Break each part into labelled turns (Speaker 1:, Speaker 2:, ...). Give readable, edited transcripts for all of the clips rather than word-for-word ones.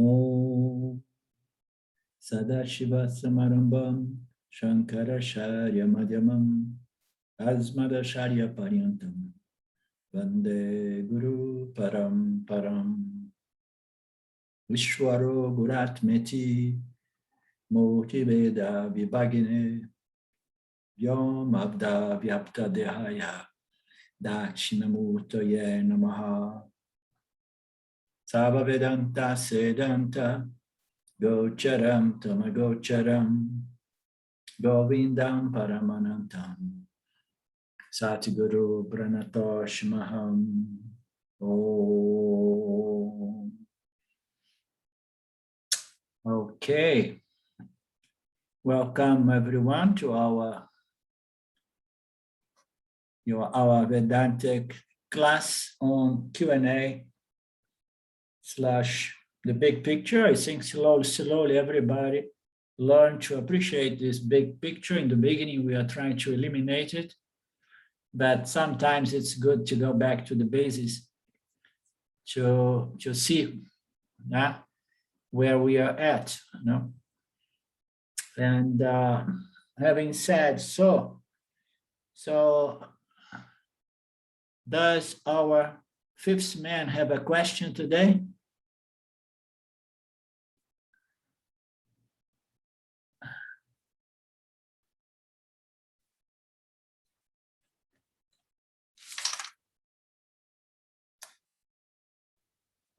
Speaker 1: Om Sadashiva Samarambam Shankaracharya Madhyamam Asmadacharya Paryantam Vande Guru Paramparam Vishwaro Guratmeti Murti Veda Vibhagine Vyom Abda Vyapta Dehaya Dakshinamurtaye Namaha Sava Vedanta Sedanta Gocharam Tamagocharam Govindam Paramanantam Satiguru Pranatoshmaham Om. Okay, welcome everyone to our Vedantic class on Q&A / the big picture. I think slowly everybody learn to appreciate this big picture. In the beginning, we are trying to eliminate it, but sometimes it's good to go back to the basis to see where we are at. And having said so does our fifth man have a question today?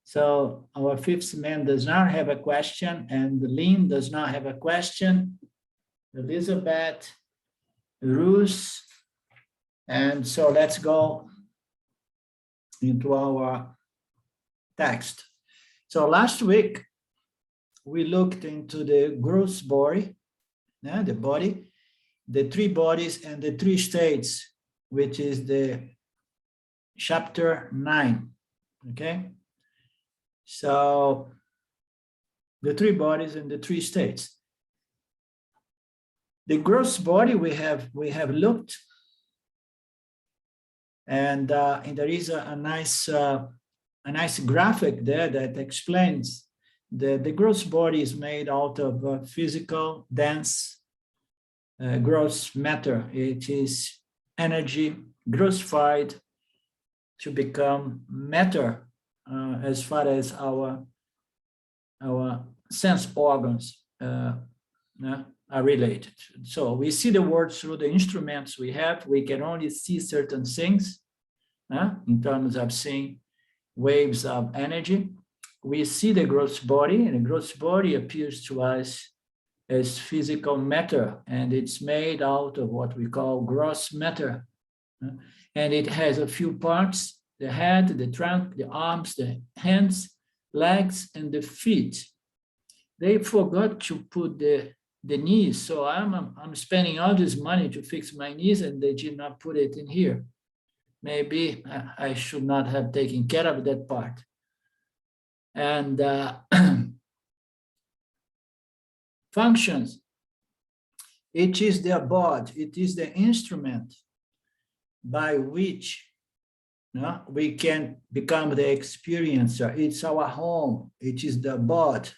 Speaker 1: So our fifth man does not have a question, and Lynn does not have a question. Elizabeth, Ruth, and so let's go into our text. So last week, we looked into the gross body, the body, the three bodies and the three states, which is the chapter 9, okay? So the three bodies and the three states. The gross body we have looked, and there is a nice graphic there that explains the gross body is made out of physical, dense, gross matter. It is energy grossified to become matter. As far as our sense organs are related. So we see the world through the instruments we have. We can only see certain things in terms of seeing waves of energy. We see the gross body, and the gross body appears to us as physical matter, and it's made out of what we call gross matter. And it has a few parts: the head, the trunk, the arms, the hands, legs, and the feet. They forgot to put the knees, so I'm spending all this money to fix my knees, and they did not put it in here. Maybe I should not have taken care of that part. And functions. It is the body, it is the instrument by which we can become the experiencer. It's our home. It is the body.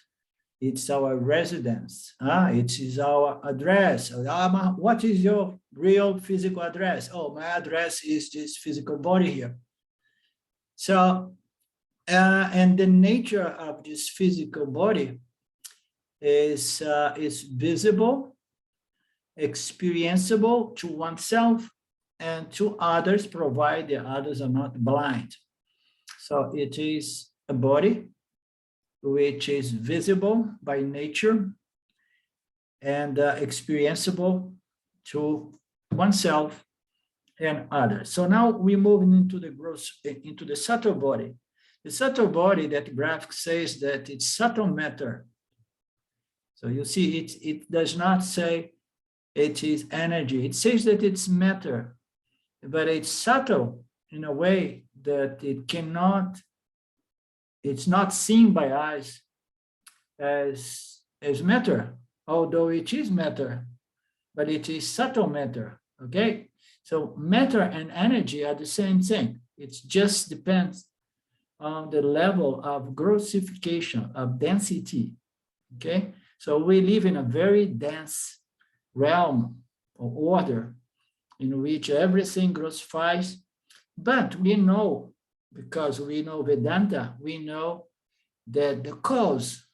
Speaker 1: It's our residence. It is our address. What is your real physical address? Oh, my address is this physical body here. So, and the nature of this physical body is visible, experienceable to oneself and to others, provided the others are not blind. So it is a body which is visible by nature and experienceable to oneself and others. So now we move into the subtle body. The subtle body, that graphic says that it's subtle matter. So you see, it does not say it is energy. It says that it's matter, but it's subtle in a way that it's not seen by us as matter, although it is matter, but it is subtle matter, okay? So matter and energy are the same thing. It just depends on the level of grossification, of density, okay? So we live in a very dense realm or order in which everything grossifies, but we know, because we know Vedanta, we know that the cause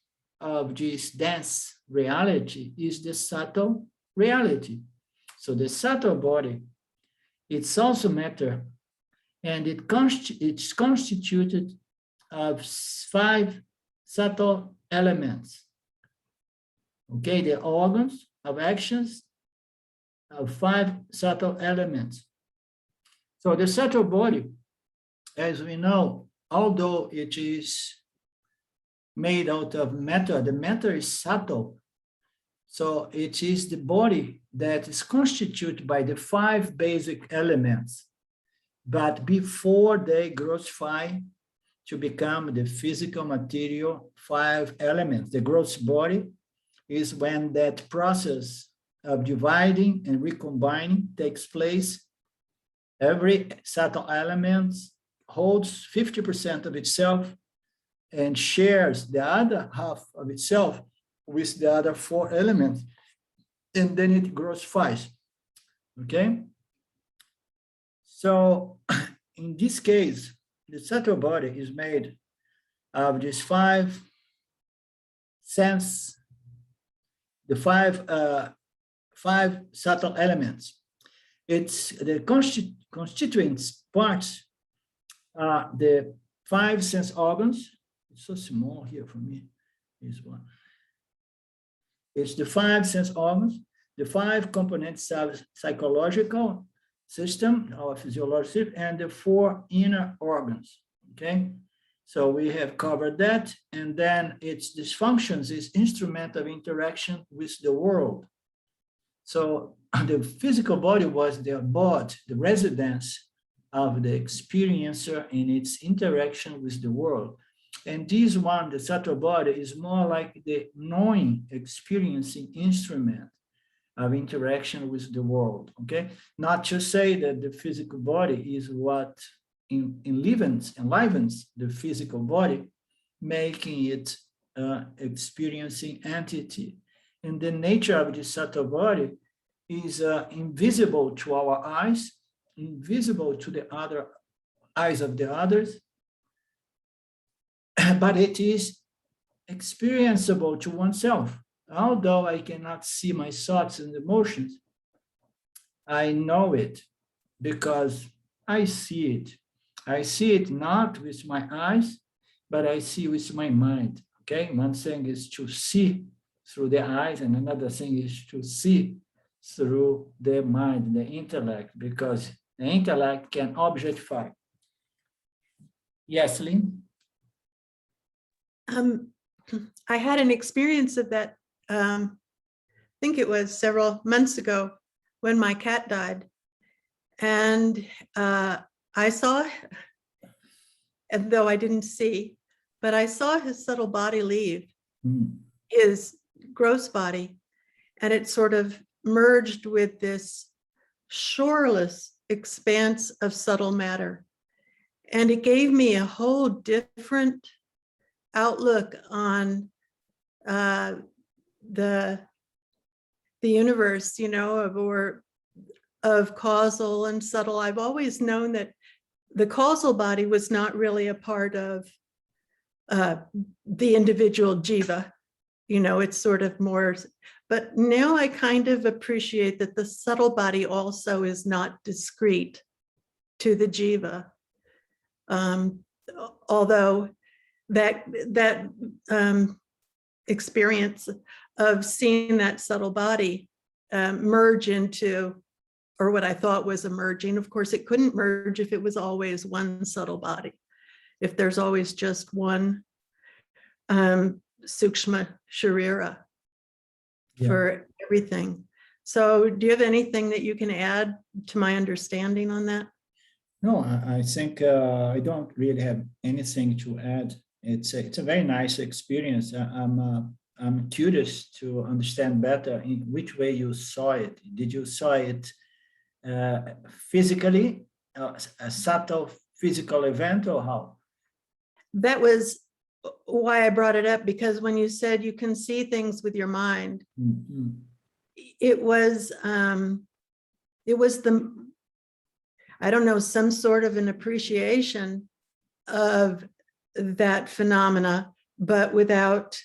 Speaker 1: of this dense reality is the subtle reality. So the subtle body, it's also matter, and it's constituted of 5 subtle elements. Okay, the organs of actions of 5 subtle elements. So the subtle body, as we know, although it is made out of matter, the matter is subtle. So it is the body that is constituted by the 5 basic elements. But before they grossify to become the physical material 5 elements, the gross body is when that process of dividing and recombining takes place. Every subtle element holds 50% of itself and shares the other half of itself with the other 4 elements, and then it grossifies, okay? So in this case, the subtle body is made of these 5 sense, the 5 subtle elements. It's the constituents parts are the 5 sense organs. It's so small here for me, this one. It's the 5 sense organs, the 5 components of psychological system or physiological system, and the 4 inner organs, okay? So we have covered that, and then its dysfunctions is instrument of interaction with the world. So the physical body was the abode, the residence of the experiencer in its interaction with the world. And this one, the subtle body, is more like the knowing, experiencing instrument of interaction with the world, okay? Not to say that the physical body is what enlivens the physical body, making it experiencing entity. And the nature of the subtle body is invisible to our eyes, invisible to the other eyes of the others, but it is experienceable to oneself. Although I cannot see my thoughts and emotions, I know it because I see it. I see it not with my eyes, but I see with my mind, okay? One thing is to see through the eyes, and another thing is to see through the mind, the intellect, because the intellect can objectify. Yes, Lynn?
Speaker 2: I had an experience of that, I think it was several months ago when my cat died. And I saw, and though I didn't see, but I saw his subtle body leave his gross body, and it sort of merged with this shoreless expanse of subtle matter. And it gave me a whole different outlook on the universe, you know, of causal and subtle. I've always known that the causal body was not really a part of the individual jiva, you know, it's sort of more, but now I kind of appreciate that the subtle body also is not discrete to the jiva. Although that experience of seeing that subtle body merge into, or what I thought was emerging. Of course, it couldn't merge if it was always one subtle body. If there's always just one sukshma sharira for everything. So do you have anything that you can add to my understanding on that?
Speaker 1: No, I think I don't really have anything to add. It's a very nice experience. I'm curious to understand better in which way you saw it. Did you saw it physically, a subtle physical event, or how?
Speaker 2: that was why I brought it up, because when you said you can see things with your mind, it was the, I don't know, some sort of an appreciation of that phenomena, but without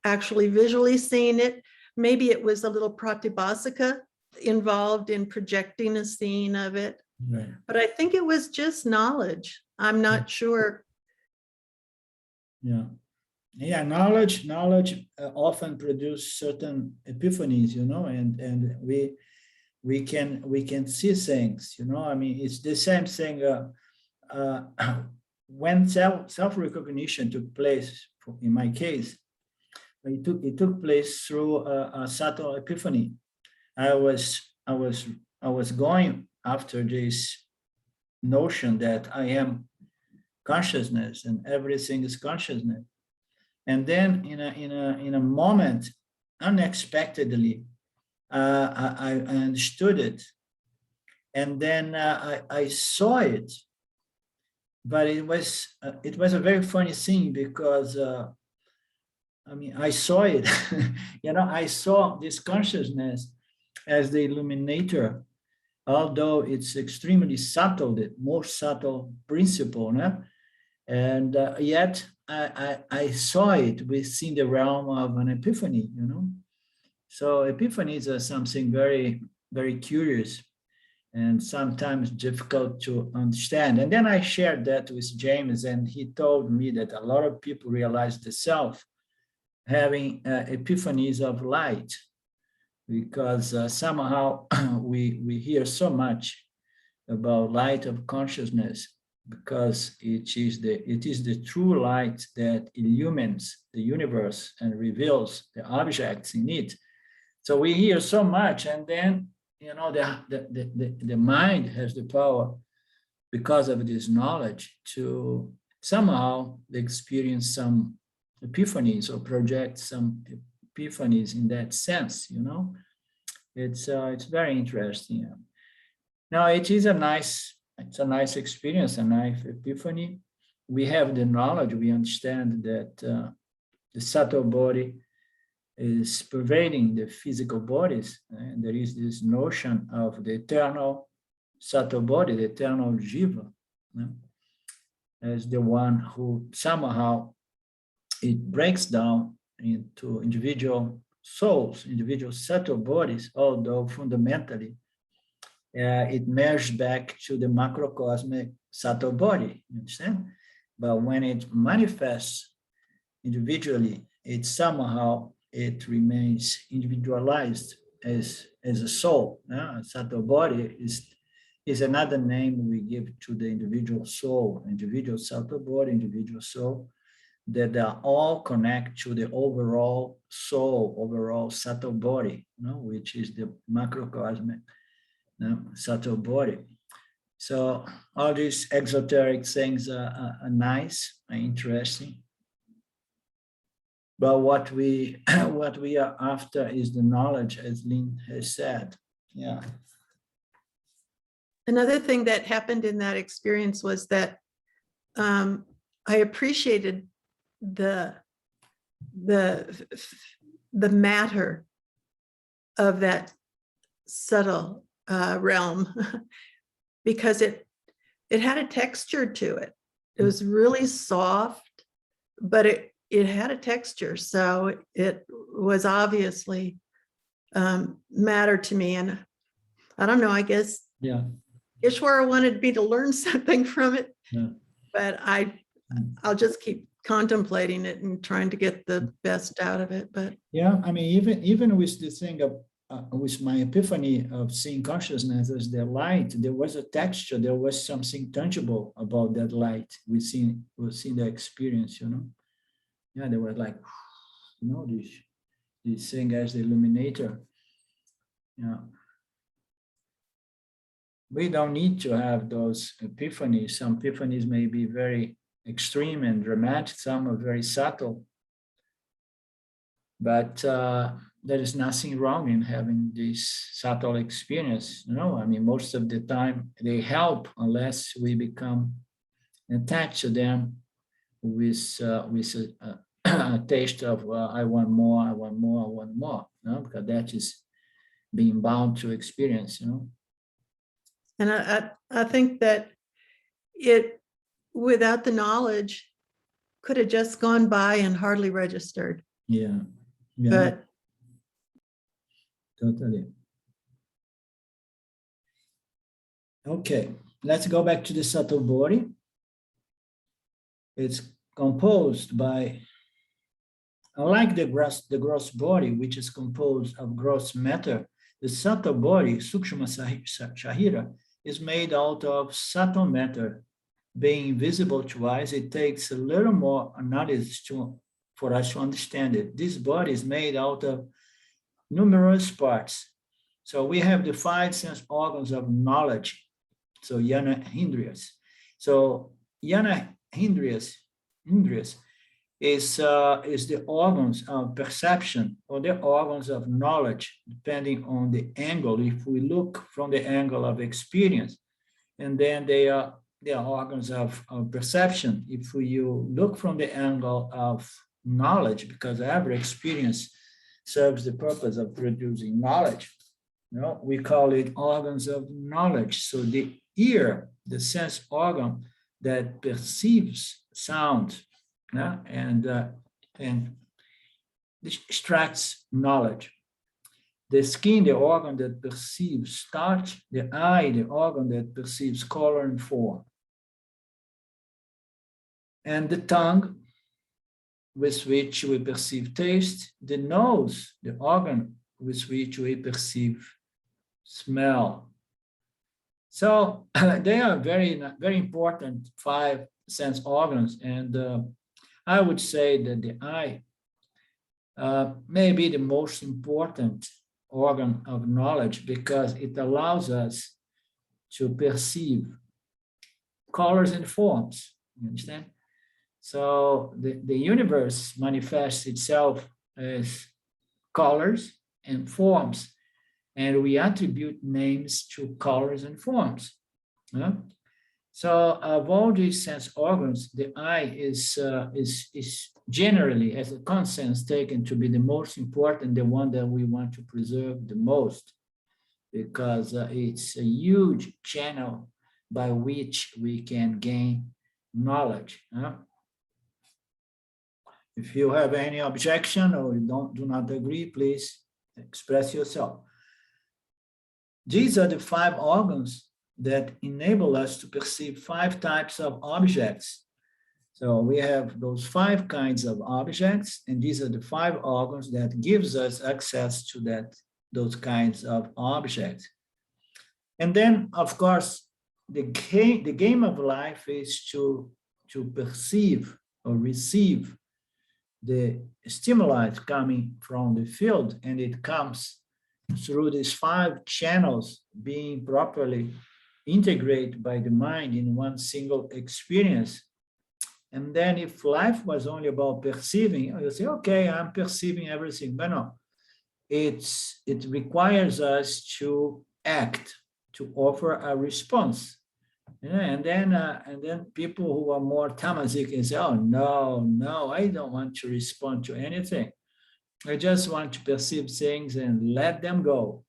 Speaker 2: actually visually seeing it. Maybe it was a little pratibhasika involved in projecting a scene of it.
Speaker 1: Right.
Speaker 2: But I think it was just knowledge. I'm not sure.
Speaker 1: Yeah. Yeah, knowledge often produce certain epiphanies, you know, and we can see things, you know. I mean, it's the same thing when self-recognition took place, in my case, it took place through a subtle epiphany. I was going after this notion that I am consciousness and everything is consciousness. And then in a moment, unexpectedly, I understood it. And then I saw it. But it was a very funny thing because I mean, I saw it. You know, I saw this consciousness as the illuminator, although it's extremely subtle, the most subtle principle, no? And yet I saw it within the realm of an epiphany, you know. So epiphanies are something very, very curious and sometimes difficult to understand. And then I shared that with James, and he told me that a lot of people realize the self having epiphanies of light, because somehow we hear so much about light of consciousness, because it is the true light that illumines the universe and reveals the objects in it. So we hear so much, and then, you know, the mind has the power, because of this knowledge, to somehow experience some epiphanies or project some epiphanies in that sense, you know. It's very interesting. Now, it's a nice experience, a nice epiphany. We have the knowledge, we understand that the subtle body is pervading the physical bodies, and there is this notion of the eternal subtle body, the eternal jiva, you know, as the one who somehow it breaks down into individual souls, individual subtle bodies, although fundamentally it merged back to the macrocosmic subtle body, you understand? But when it manifests individually, it remains individualized as a soul. A subtle body is another name we give to the individual soul, individual subtle body, individual soul, that are all connect to the overall soul, overall subtle body, you know, which is the macrocosmic, you know, subtle body. So all these exoteric things are nice and interesting. But what we are after is the knowledge, as Lynn has said. Yeah.
Speaker 2: Another thing that happened in that experience was that I appreciated the matter of that subtle realm, because it had a texture to it. It was really soft, but it had a texture, so it was obviously matter to me. And I don't know, I guess Ishwara wanted me to learn something from it, but I'll just keep contemplating it and trying to get the best out of it. But
Speaker 1: yeah, I mean, even with the thing of with my epiphany of seeing consciousness as the light, there was a texture, there was something tangible about that light within the experience, you know. Yeah, there was like, you know, this thing as the illuminator. Yeah. We don't need to have those epiphanies. Some epiphanies may be very extreme and dramatic, some are very subtle. But there is nothing wrong in having this subtle experience. You know, I mean, most of the time they help, unless we become attached to them with a taste of I want more, I want more, I want more, because that is being bound to experience,
Speaker 2: And I think that it, without the knowledge, could have just gone by and hardly registered.
Speaker 1: Yeah, yeah,
Speaker 2: But
Speaker 1: totally. Okay, let's go back to the subtle body. It's composed by, unlike the gross body, which is composed of gross matter, the subtle body, Sukshma Shahira, is made out of subtle matter. Being visible to us, it takes a little more analysis for us to understand it. This body is made out of numerous parts. So we have the 5 sense organs of knowledge. So Jnana Indriyas. So Jnana Indriyas is the organs of perception or the organs of knowledge, depending on the angle. If we look from the angle of experience, and then they are organs of perception. If you look from the angle of knowledge, because every experience serves the purpose of producing knowledge, we call it organs of knowledge. So the ear, the sense organ that perceives sound, and extracts knowledge. The skin, the organ that perceives touch. The eye, the organ that perceives color and form. And the tongue, with which we perceive taste. The nose, the organ with which we perceive smell. So they are very, very important 5 sense organs. And I would say that the eye may be the most important organ of knowledge, because it allows us to perceive colors and forms. You understand? So the universe manifests itself as colors and forms, and we attribute names to colors and forms. So of all these sense organs, the eye is generally, as a consensus, taken to be the most important, the one that we want to preserve the most, because it's a huge channel by which we can gain knowledge. If you have any objection or you do not agree, please express yourself. These are the 5 organs that enable us to perceive 5 types of objects. So we have those 5 kinds of objects, and these are the 5 organs that gives us access to those kinds of objects. And then, of course, the game of life is to perceive or receive the stimuli coming from the field, and it comes through these 5 channels being properly integrated by the mind in one single experience. And then if life was only about perceiving, you say, okay, I'm perceiving everything. But no, it requires us to act, to offer a response. And then people who are more tamasic can say, oh, no, I don't want to respond to anything. I just want to perceive things and let them go.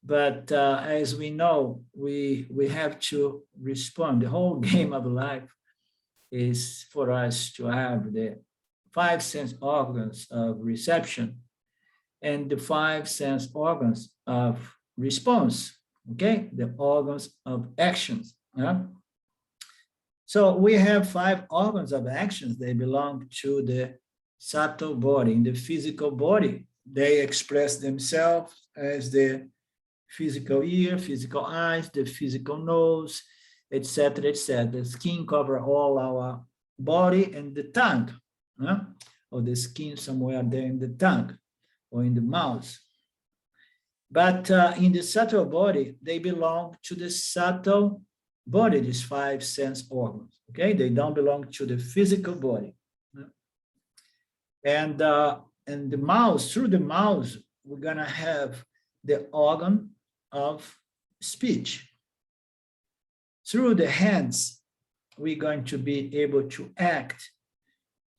Speaker 1: But as we know, we have to respond. The whole game of life is for us to have the 5 sense organs of reception and the 5 sense organs of response, okay? The organs of actions. So we have 5 organs of actions. They belong to the subtle body. In the physical body, they express themselves as the physical ear, physical eyes, the physical nose, etc., etc. The skin covers all our body, and the tongue, or the skin somewhere there in the tongue or in the mouth. But in the subtle body, they belong to the subtle body, these 5 sense organs, okay? They don't belong to the physical body. And the mouth, through the mouth, we're gonna have the organ of speech. Through the hands, we're going to be able to act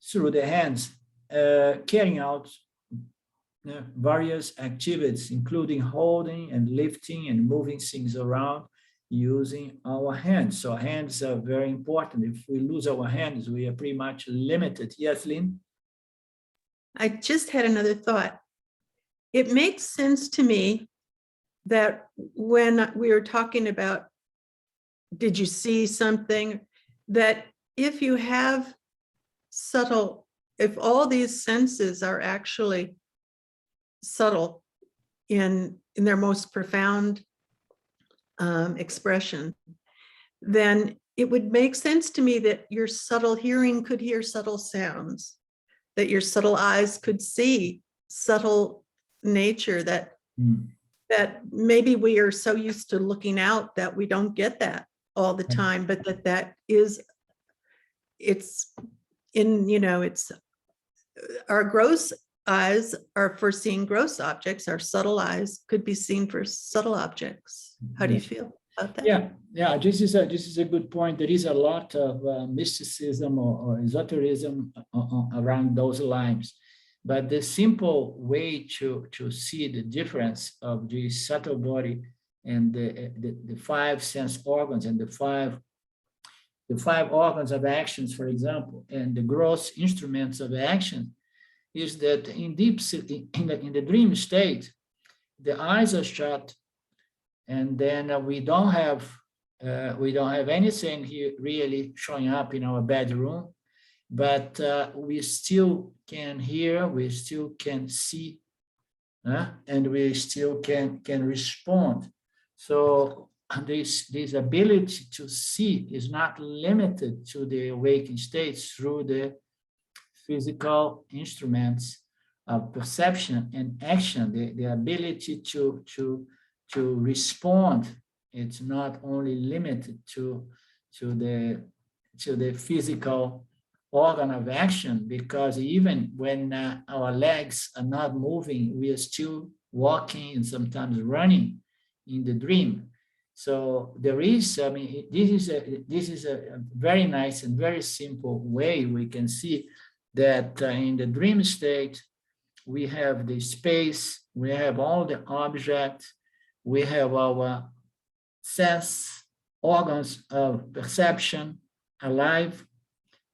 Speaker 1: through the hands, carrying out various activities, including holding and lifting and moving things around using our hands. So hands are very important. If we lose our hands, we are pretty much limited. Yes, Lynn?
Speaker 2: I just had another thought. It makes sense to me that when we were talking about, did you see something, that if you have subtle, if all these senses are actually subtle in their most profound expression, then it would make sense to me that your subtle hearing could hear subtle sounds, that your subtle eyes could see subtle nature, that maybe we are so used to looking out that we don't get that all the time, but it's in, it's our gross eyes are for seeing gross objects, our subtle eyes could be seen for subtle objects. How do you feel about that?
Speaker 1: Yeah, this is a good point. There is a lot of mysticism or esotericism around those lines. But the simple way to see the difference of the subtle body and the five sense organs and the five organs of actions, for example, and the gross instruments of action, is that in the dream state, the eyes are shut, and then we don't have anything here really showing up in our bedroom, but we still can hear, we still can see, and we still can respond. So this ability to see is not limited to the awakened states through the physical instruments of perception and action. The ability to respond, it's not only limited to the physical organ of action, because even when our legs are not moving, we are still walking and sometimes running in the dream. So there is, this is a very nice and very simple way we can see that in the dream state, we have the space, we have all the objects, we have our sense organs of perception alive,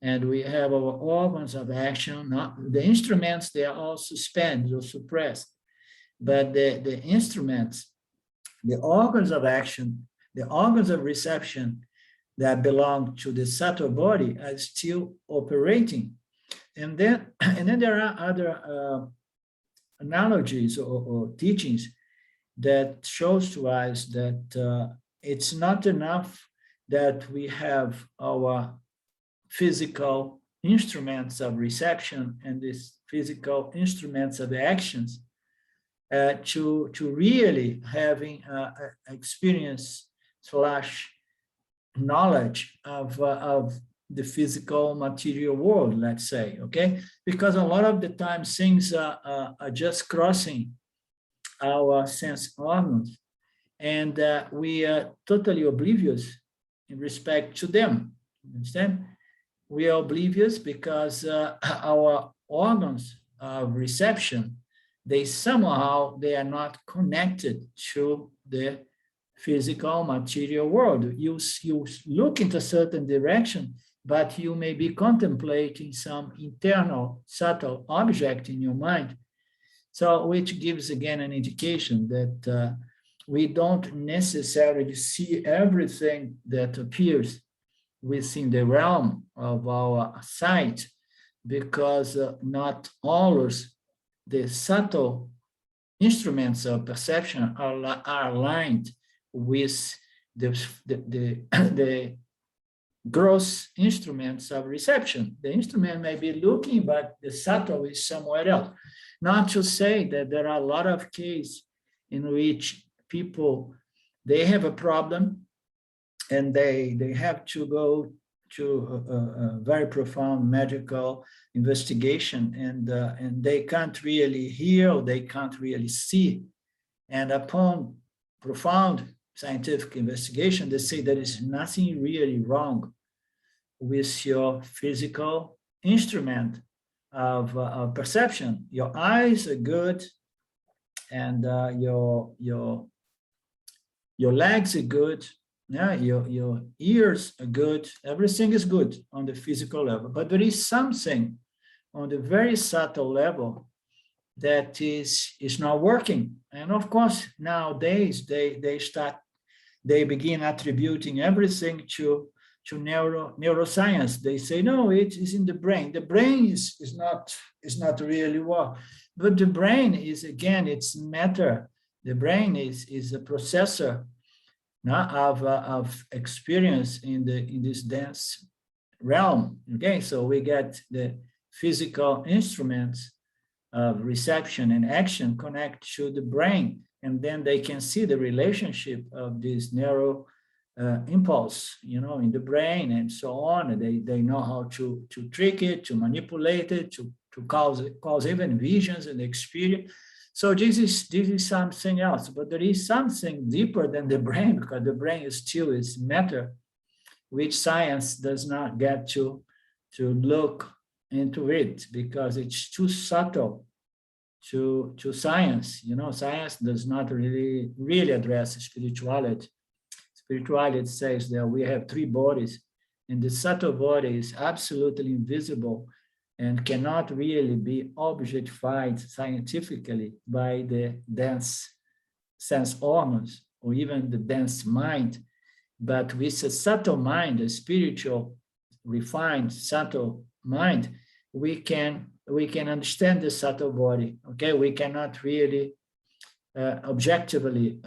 Speaker 1: and we have our organs of action. The instruments, they are all suspended or suppressed, but the instruments, the organs of action, the organs of reception that belong to the subtle body are still operating. And then there are other analogies or teachings that shows to us that it's not enough that we have our physical instruments of reception and these physical instruments of actions to really having experience / knowledge of the physical material world, let's say, okay? Because a lot of the time things are just crossing our sense organs, and we are totally oblivious in respect to them, understand? We are oblivious because our organs of reception, they are not connected to the physical material world. You look into a certain direction, but you may be contemplating some internal subtle object in your mind. So, which gives again an indication that we don't necessarily see everything that appears within the realm of our sight, because not always the subtle instruments of perception are aligned with the gross instruments of reception. The instrument may be looking, but the subtle is somewhere else. Not to say that there are a lot of cases in which people, they have a problem and they have to go to a very profound medical investigation, and they can't really hear, or they can't really see. And upon profound scientific investigation, they say there is nothing really wrong with your physical instrument of perception. Your eyes are good, and your legs are good. Yeah, your ears are good. Everything is good on the physical level, but there is something on the very subtle level that is not working. And of course, nowadays they begin attributing everything to neuroscience. They say, no, it is in the brain. The brain is not really what, but the brain is, again, it's matter. The brain is a processor of experience in this dense realm. Okay, so we get the physical instruments of reception and action connect to the brain, and then they can see the relationship of this neural impulse, in the brain and so on. And they know how to trick it, to manipulate it, to cause even visions and experience. So this is something else, but there is something deeper than the brain, because the brain is matter, which science does not get to look into it, because it's too subtle to science. Science does not really address spirituality. Spirituality says that we have three bodies, and the subtle body is absolutely invisible and cannot really be objectified scientifically by the dense sense organs or even the dense mind. But with a subtle mind, a spiritual, refined, subtle mind, we can understand the subtle body. Okay, we cannot really objectively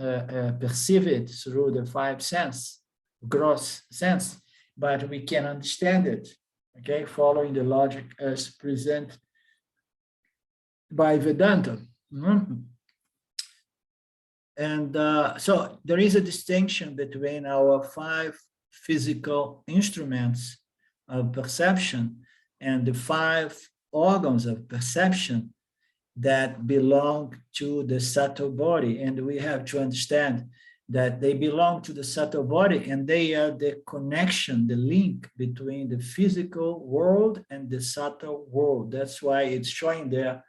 Speaker 1: perceive it through the five sense, gross sense, but we can understand it. Okay, following the logic as presented by Vedanta. And so there is a distinction between our five physical instruments of perception and the five organs of perception that belong to the subtle body. And we have to understand that they belong to the subtle body, and they are the connection, the link between the physical world and the subtle world. That's why it's showing there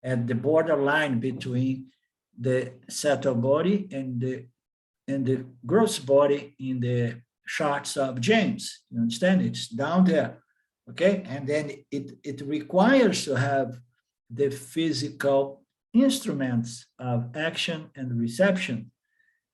Speaker 1: at the borderline between the subtle body and the gross body in the charts of James. You understand? It's down there. Okay, and then it requires to have the physical instruments of action and reception,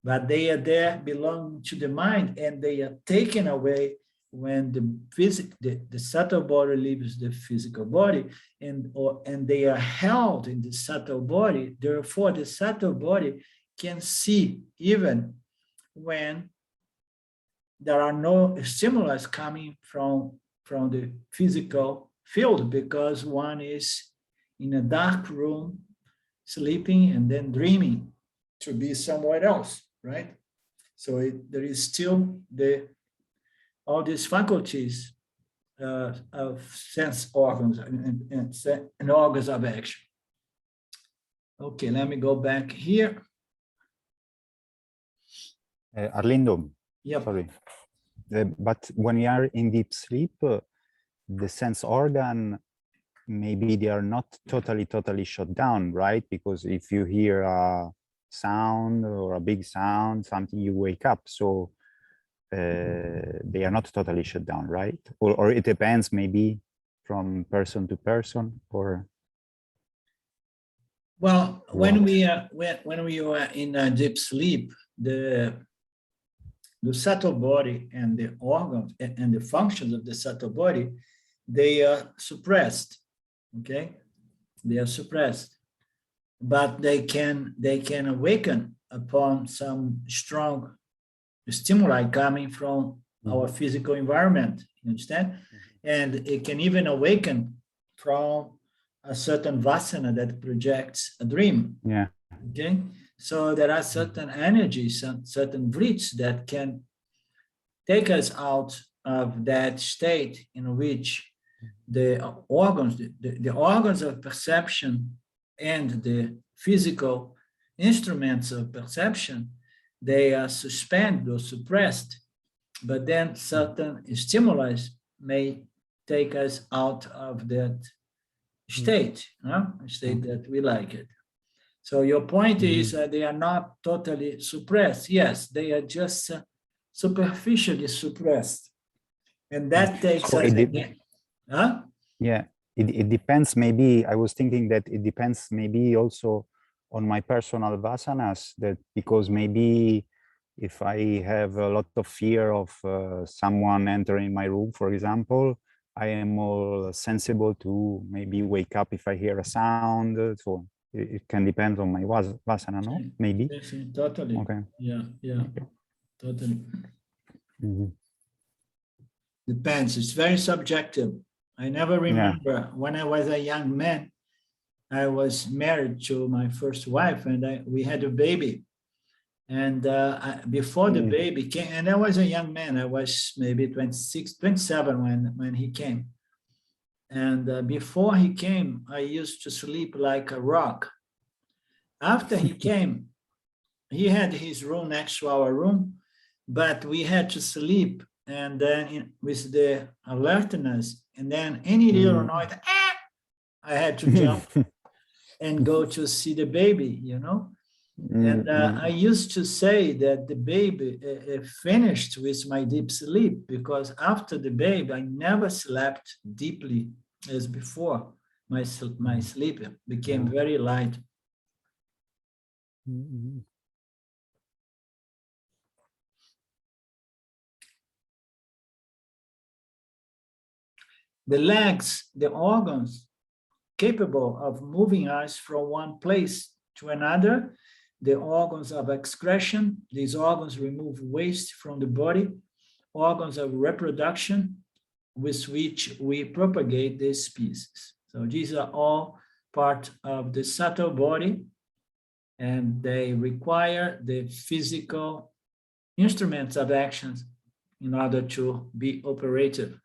Speaker 1: but they are there belonging to the mind, and they are taken away when the subtle body leaves the physical body, and they are held in the subtle body. Therefore, the subtle body can see even when there are no stimuli coming from the physical field, because one is in a dark room, sleeping and then dreaming to be somewhere else, right? So there is still all these faculties of sense organs and organs of action. Okay, let me go back here.
Speaker 3: Arlindo,
Speaker 1: yep.
Speaker 3: Sorry. But when you are in deep sleep, the sense organ, maybe they are not totally shut down, right? Because if you hear a sound or a big sound, something, you wake up. So they are not totally shut down, right? Or it depends maybe from person to person, or.
Speaker 1: Well, when we are in deep sleep, the subtle body and the organs and the functions of the subtle body, they are suppressed. Okay, they are suppressed, but they can awaken upon some strong stimuli coming from our physical environment. You understand? And it can even awaken from a certain vasana that projects a dream.
Speaker 3: Yeah.
Speaker 1: Okay, so there are certain energies, certain vrits that can take us out of that state in which the organs of perception and the physical instruments of perception, they are suspended or suppressed, but then certain stimuli may take us out of that state, state that we like it. So your point is they are not totally suppressed. Yes, they are just superficially suppressed. And that takes
Speaker 3: So
Speaker 1: us again. Huh?
Speaker 3: Yeah, it depends. Maybe I was thinking that it depends maybe also on my personal vasanas, that because maybe if I have a lot of fear of someone entering my room, for example, I am more sensible to maybe wake up if I hear a sound. So it can depend on my vasana, no? Maybe.
Speaker 1: Yes, totally.
Speaker 3: Okay.
Speaker 1: Yeah,
Speaker 3: Okay.
Speaker 1: totally. Depends. It's very subjective. I never remember when I was a young man, I was married to my first wife and we had a baby. And before the baby came, and I was a young man, I was maybe 26, 27 when he came. And before he came, I used to sleep like a rock. After he came, he had his room next to our room, but we had to sleep and then with the alertness, and then any little noise, I had to jump and go to see the baby, you know. And I used to say that the baby finished with my deep sleep, because after the baby, I never slept deeply as before. My sleep became very light. The legs, the organs capable of moving us from one place to another, the organs of excretion, these organs remove waste from the body, organs of reproduction with which we propagate the species. So these are all part of the subtle body, and they require the physical instruments of actions in order to be operative.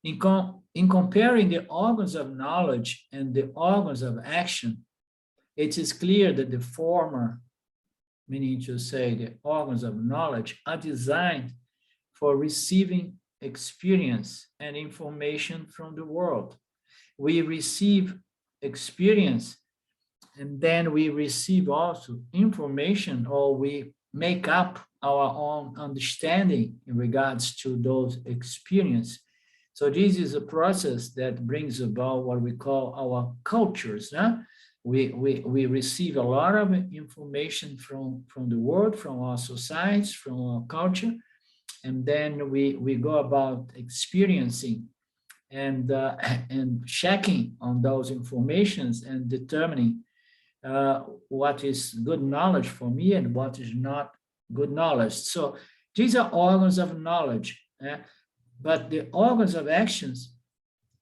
Speaker 1: In comparing the organs of knowledge and the organs of action, it is clear that the former, meaning to say the organs of knowledge, are designed for receiving experience and information from the world. We receive experience, and then we receive also information, or we make up our own understanding in regards to those experiences. So this is a process that brings about what we call our cultures. We receive a lot of information from the world, from our societies, from our culture, and then we go about experiencing and checking on those informations and determining what is good knowledge for me and what is not good knowledge. So these are organs of knowledge. But the organs of actions,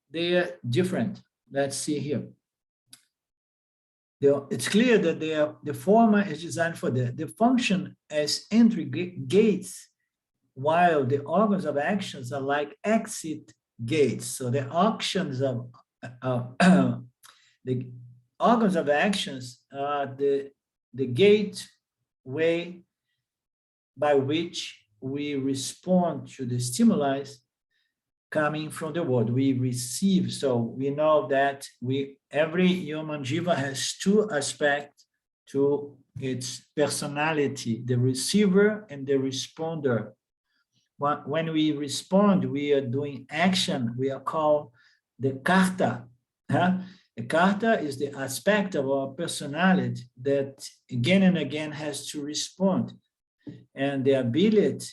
Speaker 1: they are different. Let's see here. It's clear that the former is designed for the function as entry gates, while the organs of actions are like exit gates. So the actions of the organs of actions are the gateway by which we respond to the stimuli coming from the world. We receive, so we know that every human jiva has two aspects to its personality, the receiver and the responder. When we respond, we are doing action, we are called the karta. The karta is the aspect of our personality that again and again has to respond. And the ability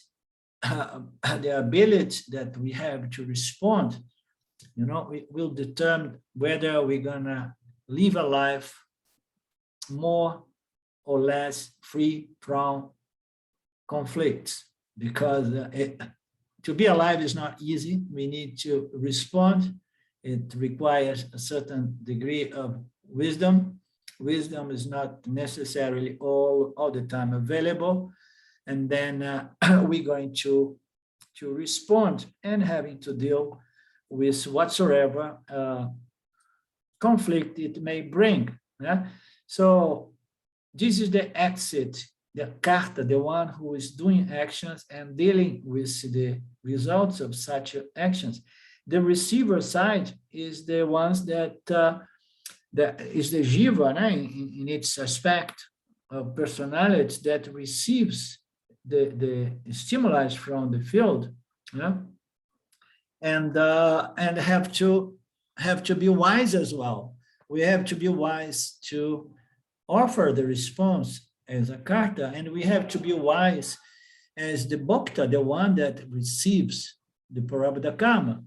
Speaker 1: that we have to respond, it will determine whether we're gonna live a life more or less free from conflicts. Because to be alive is not easy. We need to respond. It requires a certain degree of wisdom. Wisdom is not necessarily all the time available. And then we're going to respond and having to deal with whatsoever conflict it may bring. So this is the exit, the karta, the one who is doing actions and dealing with the results of such actions. The receiver side is the ones that is the jiva, in its aspect of personality that receives the stimuli from the field, and have to be wise as well. We have to be wise to offer the response as a karta, and we have to be wise as the bhakta, the one that receives the parabdha karma.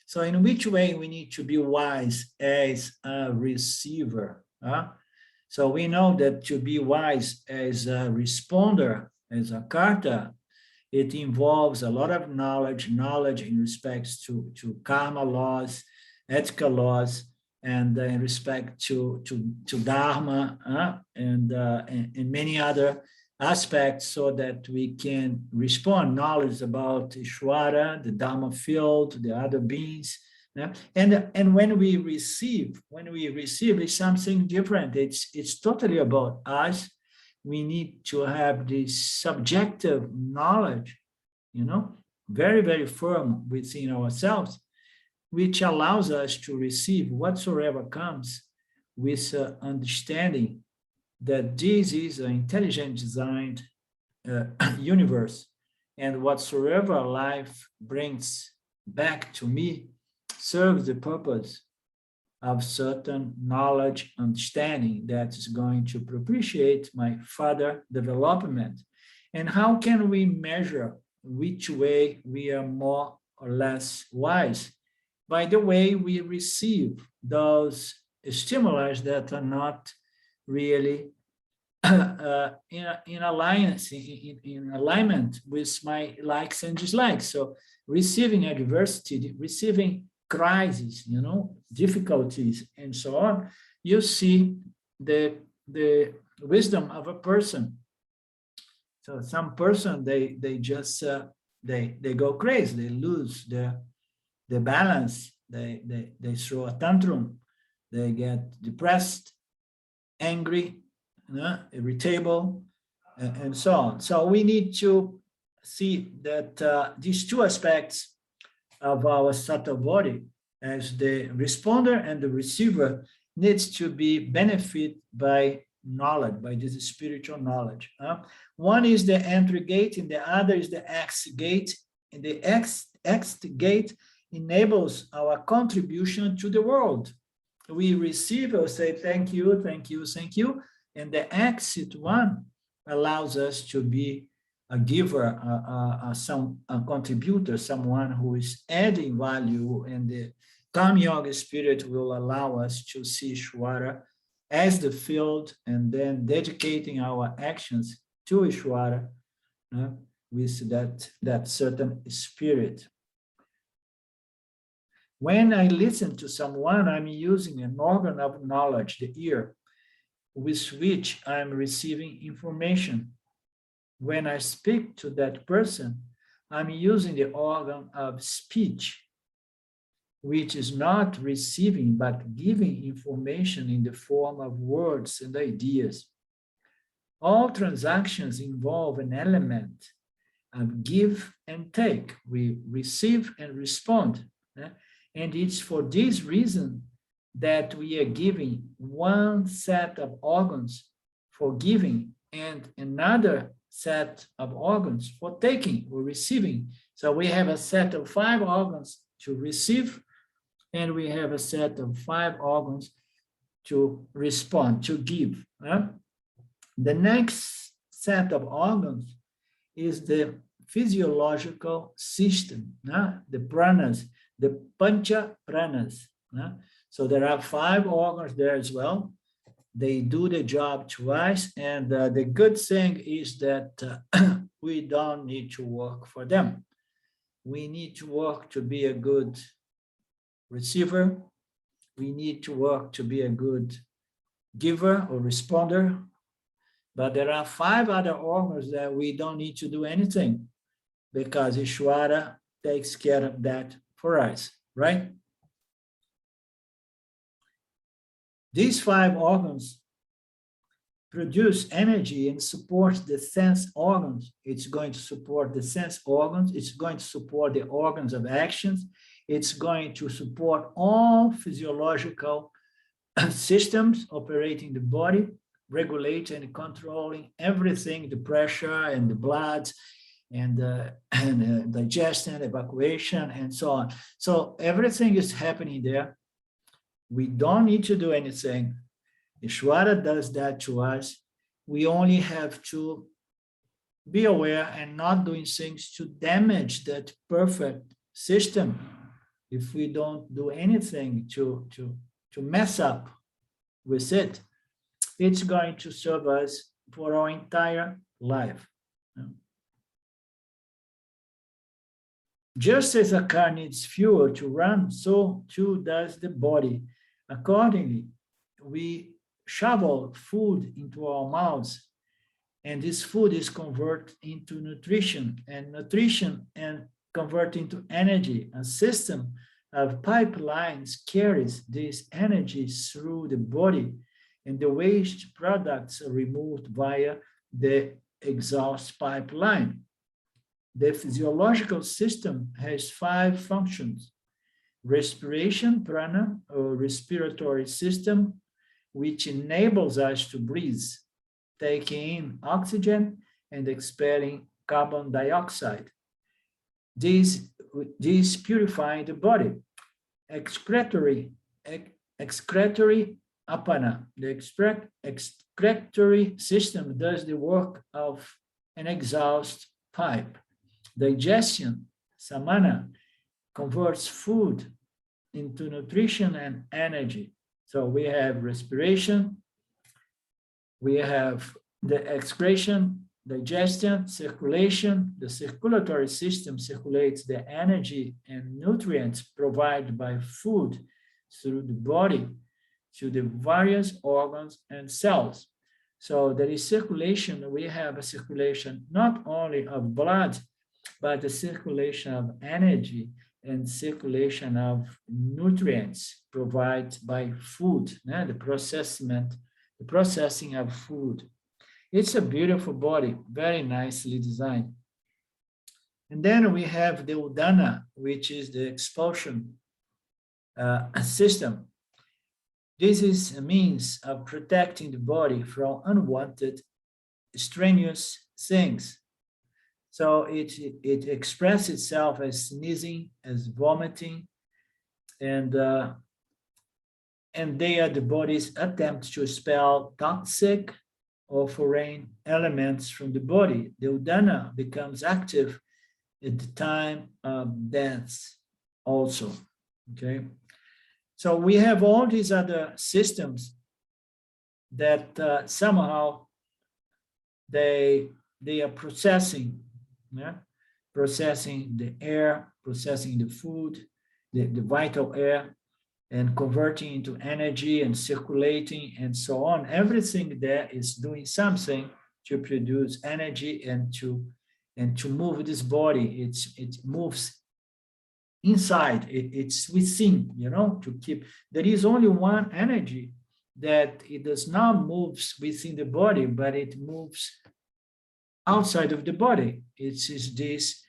Speaker 1: So in which way we need to be wise as a receiver? So we know that to be wise as a responder, as a karta, it involves a lot of knowledge in respect to karma laws, ethical laws, and in respect to dharma, and many other aspects, so that we can respond knowledge about Ishvara, the Dharma field, the other beings. And when we receive it's something different. It's totally about us. We need to have this subjective knowledge, very, very firm within ourselves, which allows us to receive whatsoever comes with understanding that this is an intelligent designed universe, and whatsoever life brings back to me serves the purpose of certain knowledge, understanding that is going to propitiate my further development. And how can we measure which way we are more or less wise? By the way we receive those stimuli that are not really in alignment with my likes and dislikes. So receiving adversity, receiving crises, difficulties, and so on, you see the wisdom of a person. So some person, they just they go crazy, they lose the balance, they throw a tantrum, they get depressed, angry, irritable, and so on. So we need to see that these two aspects of our subtle body, as the responder and the receiver, needs to be benefited by knowledge, by this spiritual knowledge. One is the entry gate, and the other is the exit gate. And the exit gate enables our contribution to the world. We receive or say thank you, thank you, thank you. And the exit one allows us to be a giver, a contributor, someone who is adding value, and the Karma Yoga spirit will allow us to see Ishvara as the field, and then dedicating our actions to Ishvara with that certain spirit. When I listen to someone, I'm using an organ of knowledge, the ear, with which I'm receiving information. When I speak to that person, I'm using the organ of speech, which is not receiving, but giving information in the form of words and ideas. All transactions involve an element of give and take. We receive and respond. And it's for this reason that we are giving one set of organs for giving and another set of organs for taking or receiving. So we have a set of 5 organs to receive, and we have a set of 5 organs to respond, to give. The next set of organs is the physiological system, the pranas, the pancha pranas. So there are 5 organs there as well. They do the job twice, and the good thing is that we don't need to work for them. We need to work to be a good receiver. We need to work to be a good giver or responder. But there are 5 other organs that we don't need to do anything, because Ishvara takes care of that for us, right? These 5 organs produce energy and support the sense organs. It's going to support the sense organs. It's going to support the organs of actions. It's going to support all physiological systems operating the body, regulating and controlling everything, the pressure and the blood and digestion, evacuation, and so on. So everything is happening there. We don't need to do anything. Ishvara does that to us. We only have to be aware and not doing things to damage that perfect system. If we don't do anything to mess up with it, it's going to serve us for our entire life. Just as a car needs fuel to run, so too does the body. Accordingly, we shovel food into our mouths, and this food is converted into nutrition and converted into energy. A system of pipelines carries this energy through the body, and the waste products are removed via the exhaust pipeline. The physiological system has 5 functions: respiration, prana, or respiratory system, which enables us to breathe, taking in oxygen and expelling carbon dioxide. These purify the body. Excretory apana, the excretory system does the work of an exhaust pipe. Digestion, samana, converts food into nutrition and energy. So we have respiration, we have the excretion, digestion, circulation. The circulatory system circulates the energy and nutrients provided by food through the body to the various organs and cells. So there is circulation. We have a circulation not only of blood, but the circulation of energy and circulation of nutrients provided by food, the processing of food. It's a beautiful body, very nicely designed. And then we have the udana, which is the expulsion system. This is a means of protecting the body from unwanted, strenuous things. So it expresses itself as sneezing, as vomiting, and they are the body's attempt to expel toxic or foreign elements from the body. The udana becomes active at the time of death also, okay? So we have all these other systems that somehow they are processing, processing the air, processing the food, the vital air, and converting into energy and circulating and so on. Everything there is doing something to produce energy and to move this body. It moves inside, it's within, to keep. There is only one energy that it does not move within the body, but it moves outside of the body. It is this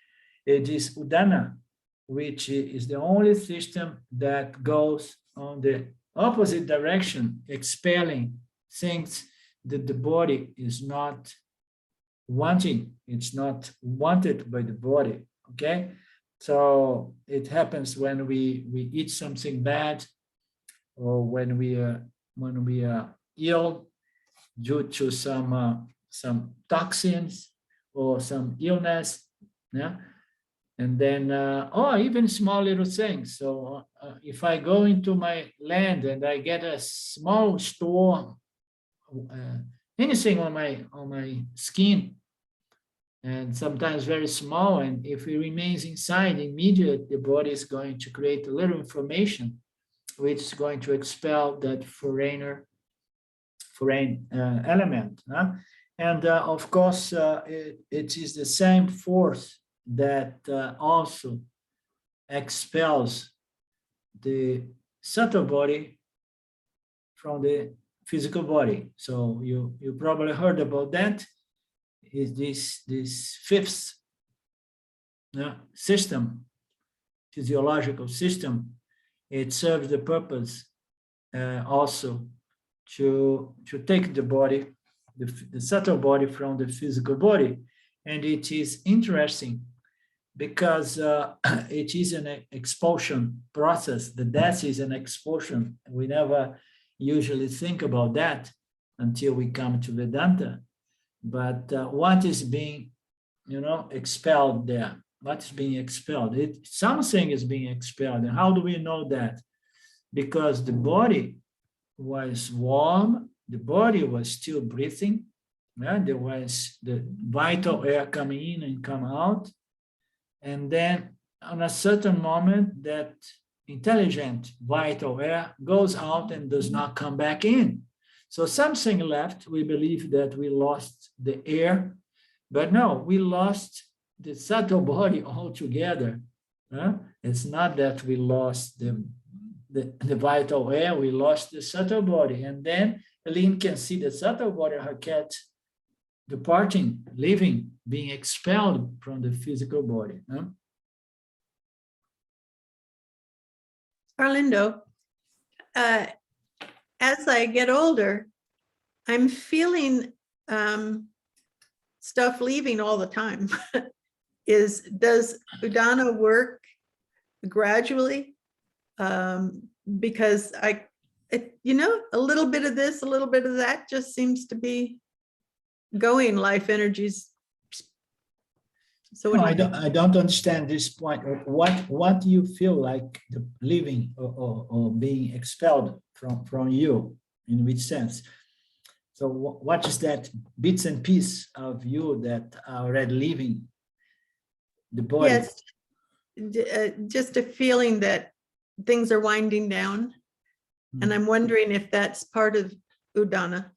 Speaker 1: udana, which is the only system that goes on the opposite direction, expelling things that the body is not wanting. It's not wanted by the body, okay? So it happens when we eat something bad, or when we are ill due to some toxins or some illness, and then or even small little things. So if I go into my land and I get a small store, anything on my skin, and sometimes very small, and if it remains inside, immediately the body is going to create a little inflammation, which is going to expel that foreign element. And of course, it is the same force that also expels the subtle body from the physical body. So you probably heard about that. Is this fifth system, physiological system, it serves the purpose also to take the body, the subtle body from the physical body. And it is interesting because it is an expulsion process. The death is an expulsion. We never usually think about that until we come to Vedanta. But what is being, expelled there? What is being expelled? Something is being expelled. And how do we know that? Because the body was warm, the body was still breathing, there was the vital air coming in and come out. And then on a certain moment, that intelligent vital air goes out and does not come back in. So something left. We believe that we lost the air, but no, we lost the subtle body altogether. It's not that we lost the vital air, we lost the subtle body. And then Lynn can see the subtle body, her cat, departing, leaving, being expelled from the physical body.
Speaker 2: Arlindo, as I get older, I'm feeling stuff leaving all the time. Does Udana work gradually? Because a little bit of this, a little bit of that just seems to be going, life energies. So
Speaker 1: no, I don't understand this point. What do you feel like the leaving or being expelled from you? In which sense? So what is that bits and pieces of you that are already leaving the body?
Speaker 2: Yes, just a feeling that things are winding down. And I'm wondering if that's part of Udana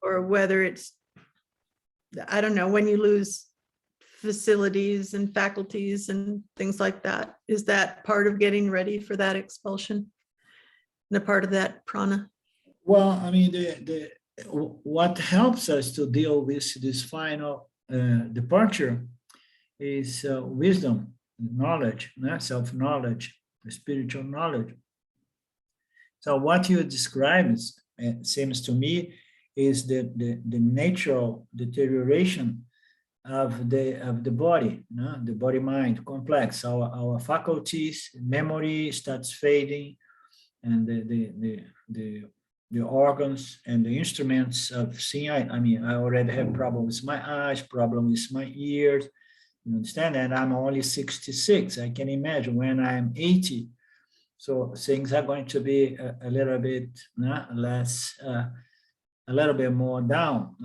Speaker 2: or whether it's, I don't know, when you lose facilities and faculties and things like that, is that part of getting ready for that expulsion and a part of that prana?
Speaker 1: Well, I mean, what helps us to deal with this final departure is wisdom, knowledge, self-knowledge, spiritual knowledge. So what you describe, it seems to me, is the natural deterioration of the body, the body-mind complex. Our faculties, memory starts fading, and the organs and the instruments of seeing. I mean, I already have problems with my eyes, problems with my ears. You understand? And I'm only 66. I can imagine when I'm 80. So things are going to be a little bit less, a little bit more down.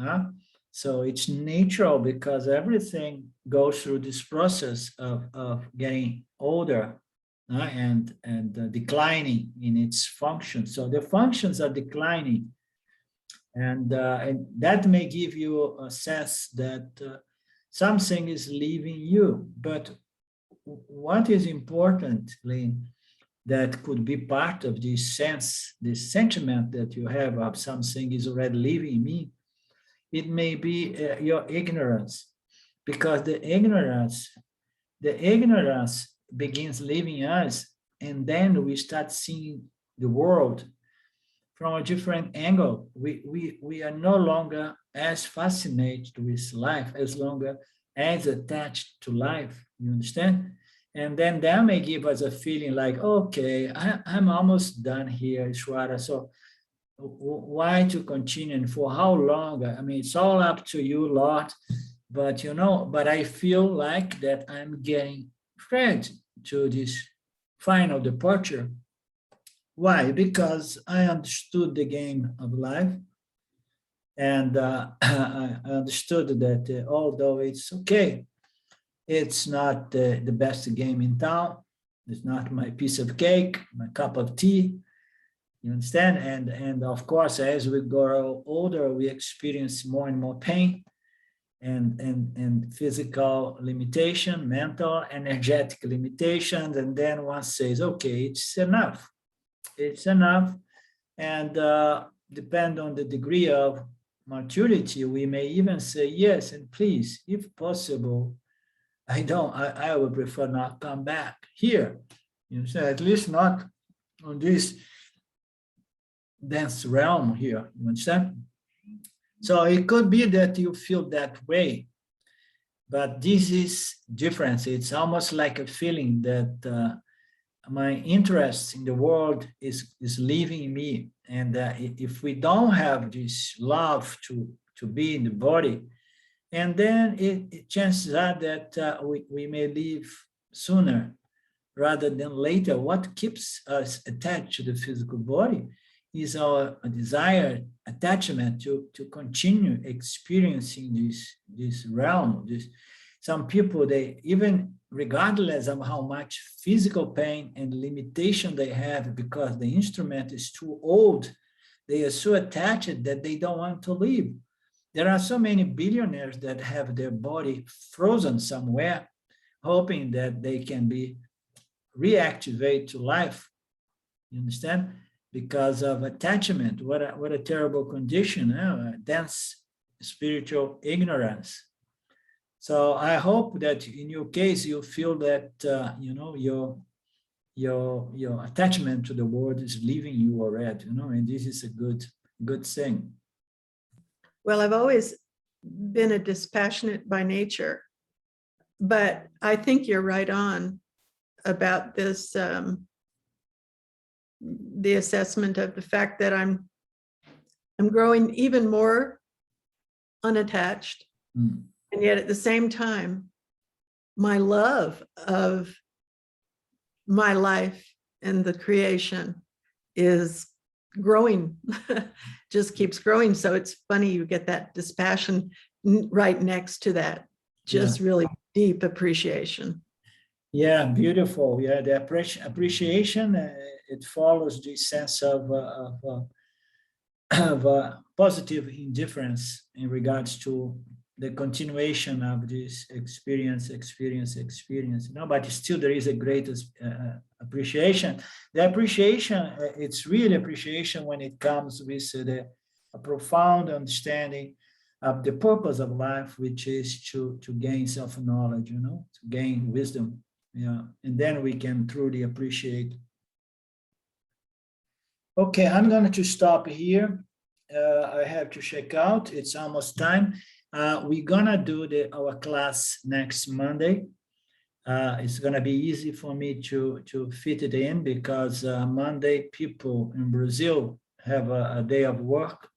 Speaker 1: So it's natural because everything goes through this process of getting older and declining in its functions. So the functions are declining, and that may give you a sense that something is leaving you. But what is important, Lynn, that could be part of this sense, this sentiment that you have of something is already leaving me, it may be your ignorance, because the ignorance begins leaving us, and then we start seeing the world from a different angle. We are no longer as fascinated with life, as longer as attached to life, you understand? And then that may give us a feeling like, okay, I'm almost done here, Ishwara. So why to continue and for how long? I mean, it's all up to you, Lord. But but I feel like that I'm getting ready to this final departure. Why? Because I understood the game of life. And I understood that although it's okay, it's not the best game in town. It's not my piece of cake, my cup of tea. You understand? And of course, as we grow older, we experience more and more pain and physical limitation, mental, energetic limitations. And then one says, okay, it's enough. It's enough. And depend on the degree of maturity, we may even say, yes, and please, if possible, I would prefer not come back here. You know, at least not on this dense realm here. You understand? So it could be that you feel that way, but this is different. It's almost like a feeling that my interest in the world is leaving me. And if we don't have this love to be in the body, and then chances are that we may leave sooner rather than later. What keeps us attached to the physical body is our desire, attachment to continue experiencing this realm. Some people, they even regardless of how much physical pain and limitation they have because the instrument is too old, they are so attached that they don't want to leave. There are so many billionaires that have their body frozen somewhere, hoping that they can be reactivated to life. You understand? Because of attachment. What a terrible condition, dense spiritual ignorance. So I hope that in your case you feel that your attachment to the world is leaving you already, and this is a good thing.
Speaker 2: Well, I've always been a dispassionate by nature, but I think you're right on about this, the assessment of the fact that I'm growing even more unattached.
Speaker 1: Mm.
Speaker 2: And yet at the same time, my love of my life and the creation is growing, just keeps growing. So it's funny, you get that dispassion right next to that, just really deep appreciation.
Speaker 1: Yeah, beautiful. Yeah, the appreciation, it follows the sense of positive indifference in regards to the continuation of this experience, but still there is a greatest appreciation. The appreciation, it's really appreciation when it comes with a profound understanding of the purpose of life, which is to gain self-knowledge, to gain wisdom. Yeah, and then we can truly appreciate. Okay, I'm going to stop here. I have to check out. It's almost time. We're gonna do our class next Monday. It's gonna be easy for me to fit it in because Monday people in Brazil have a day of work.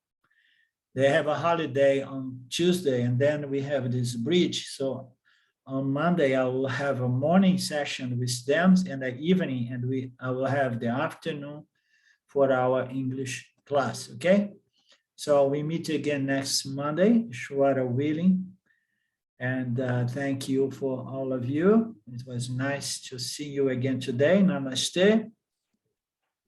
Speaker 1: They have a holiday on Tuesday, and then we have this bridge. So on Monday I will have a morning session with them and the evening, and I will have the afternoon for our English class. Okay. So we meet again next Monday, Shwara willing. And thank you for all of you. It was nice to see you again today. Namaste.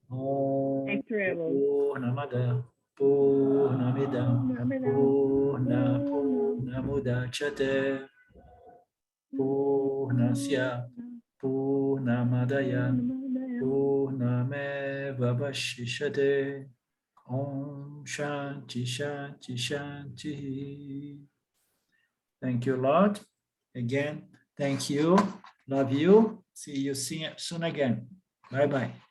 Speaker 4: Thanks, Rebel.
Speaker 1: Purnamada, Purnamidam, Purnamudachyate, Purnasya, Purnamadaya, Purnamevavashishate. Om Shanti Shanti Shanti. Thank you, Lord. Again, thank you. Love you. See you soon again. Bye-bye.